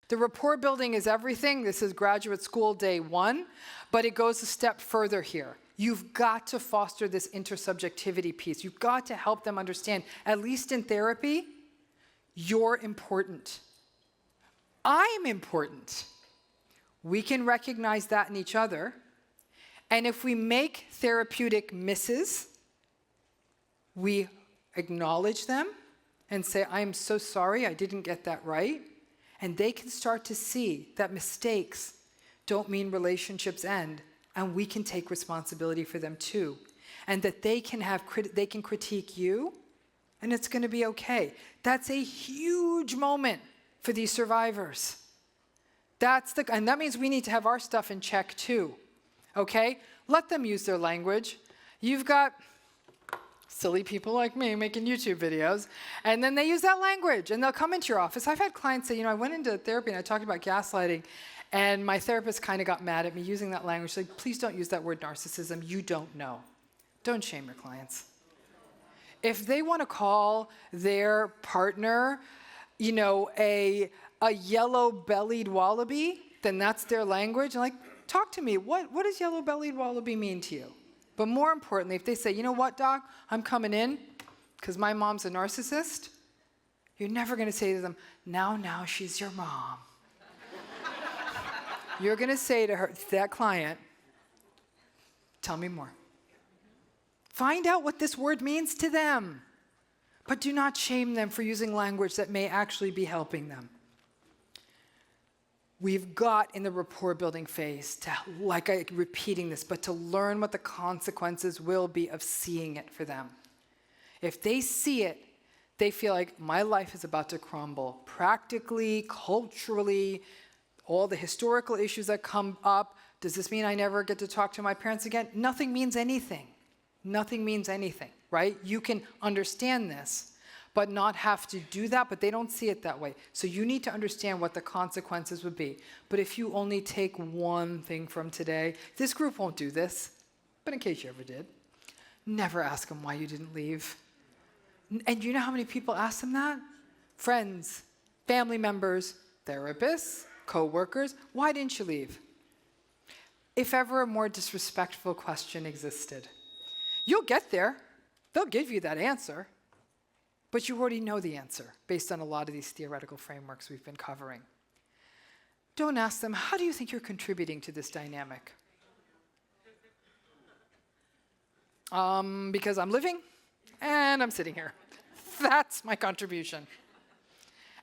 The rapport building is everything. This is graduate school day 1, but it goes a step further here. You've got to foster this intersubjectivity piece. You've got to help them understand, at least in therapy, you're important. I'm important. We can recognize that in each other. And if we make therapeutic misses, we acknowledge them and say, I am so sorry, I didn't get that right. And they can start to see that mistakes don't mean relationships end, and we can take responsibility for them too. And that they can critique you, and it's going to be okay. That's a huge moment for these survivors. And that means we need to have our stuff in check too. Okay? Let them use their language. You've got silly people like me making YouTube videos, and then they use that language, and they'll come into your office. I've had clients say, I went into therapy and I talked about gaslighting, and my therapist kind of got mad at me using that language. She's like, please don't use that word narcissism. You don't know. Don't shame your clients. If they want to call their partner, a yellow-bellied wallaby, then that's their language. And talk to me. What does yellow-bellied wallaby mean to you? But more importantly, if they say, you know what, doc, I'm coming in because my mom's a narcissist, you're never going to say to them, now, she's your mom. You're going to say to that client, tell me more. Find out what this word means to them. But do not shame them for using language that may actually be helping them. We've got in the rapport building phase to, repeating this, but to learn what the consequences will be of seeing it for them. If they see it, they feel like my life is about to crumble. Practically, culturally, all the historical issues that come up. Does this mean I never get to talk to my parents again? Nothing means anything. Nothing means anything, right? You can understand this, but not have to do that, but they don't see it that way. So you need to understand what the consequences would be. But if you only take one thing from today, this group won't do this, but in case you ever did, never ask them why you didn't leave. And you know how many people ask them that? Friends, family members, therapists, co-workers, why didn't you leave? If ever a more disrespectful question existed, you'll get there. They'll give you that answer. But you already know the answer based on a lot of these theoretical frameworks we've been covering. Don't ask them, how do you think you're contributing to this dynamic? Because I'm living and I'm sitting here. That's my contribution.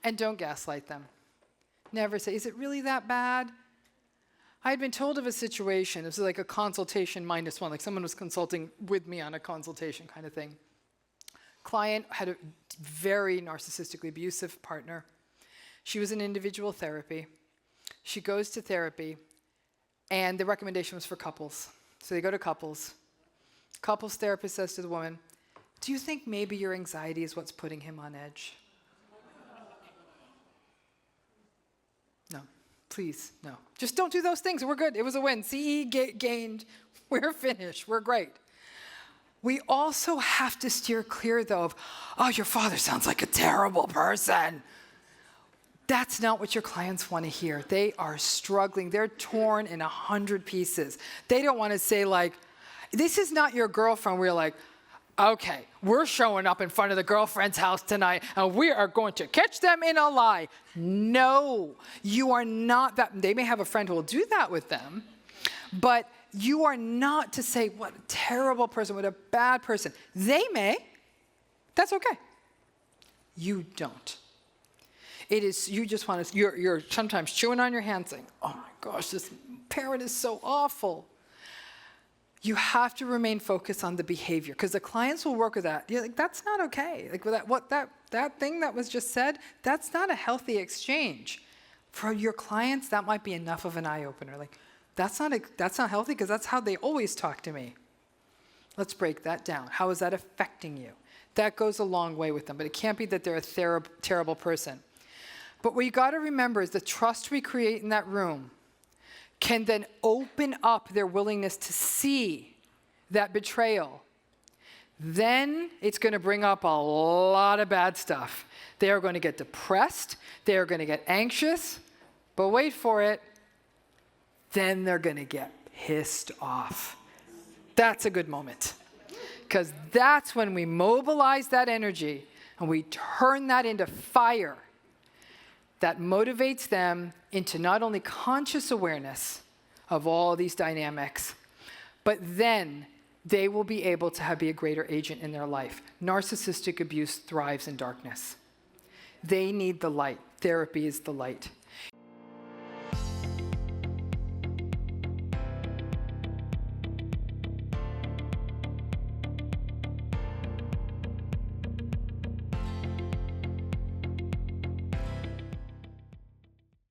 And don't gaslight them. Never say, is it really that bad? I had been told of a situation, this was like a consultation -1, like someone was consulting with me on a consultation kind of thing. Client had a very narcissistically abusive partner. She was in individual therapy. She goes to therapy, and the recommendation was for couples. So they go to couples. Couples therapist says to the woman, do you think maybe your anxiety is what's putting him on edge? No, please, no. Just don't do those things. We're good. It was a win. CE gained. We're finished. We're great. We also have to steer clear, though, of, oh, your father sounds like a terrible person. That's not what your clients want to hear. They are struggling. They're torn in 100 pieces. They don't want to say, this is not your girlfriend where you're like, okay, we're showing up in front of the girlfriend's house tonight, and we are going to catch them in a lie. No, you are not that. They may have a friend who will do that with them, but you are not to say, what a terrible person, what a bad person. They may. That's okay. You don't. It is, you just want to, you're sometimes chewing on your hand saying, oh my gosh, this parent is so awful. You have to remain focused on the behavior, because the clients will work with that. You're like, that's not okay. Like that thing that was just said, that's not a healthy exchange. For your clients, that might be enough of an eye-opener. Like, that's not healthy, because that's how they always talk to me. Let's break that down. How is that affecting you? That goes a long way with them, but it can't be that they're a terrible person. But what you got to remember is the trust we create in that room can then open up their willingness to see that betrayal. Then it's going to bring up a lot of bad stuff. They are going to get depressed. They are going to get anxious. But wait for it. Then they're going to get pissed off. That's a good moment. Because that's when we mobilize that energy and we turn that into fire that motivates them into not only conscious awareness of all these dynamics, but then they will be able to be a greater agent in their life. Narcissistic abuse thrives in darkness. They need the light. Therapy is the light.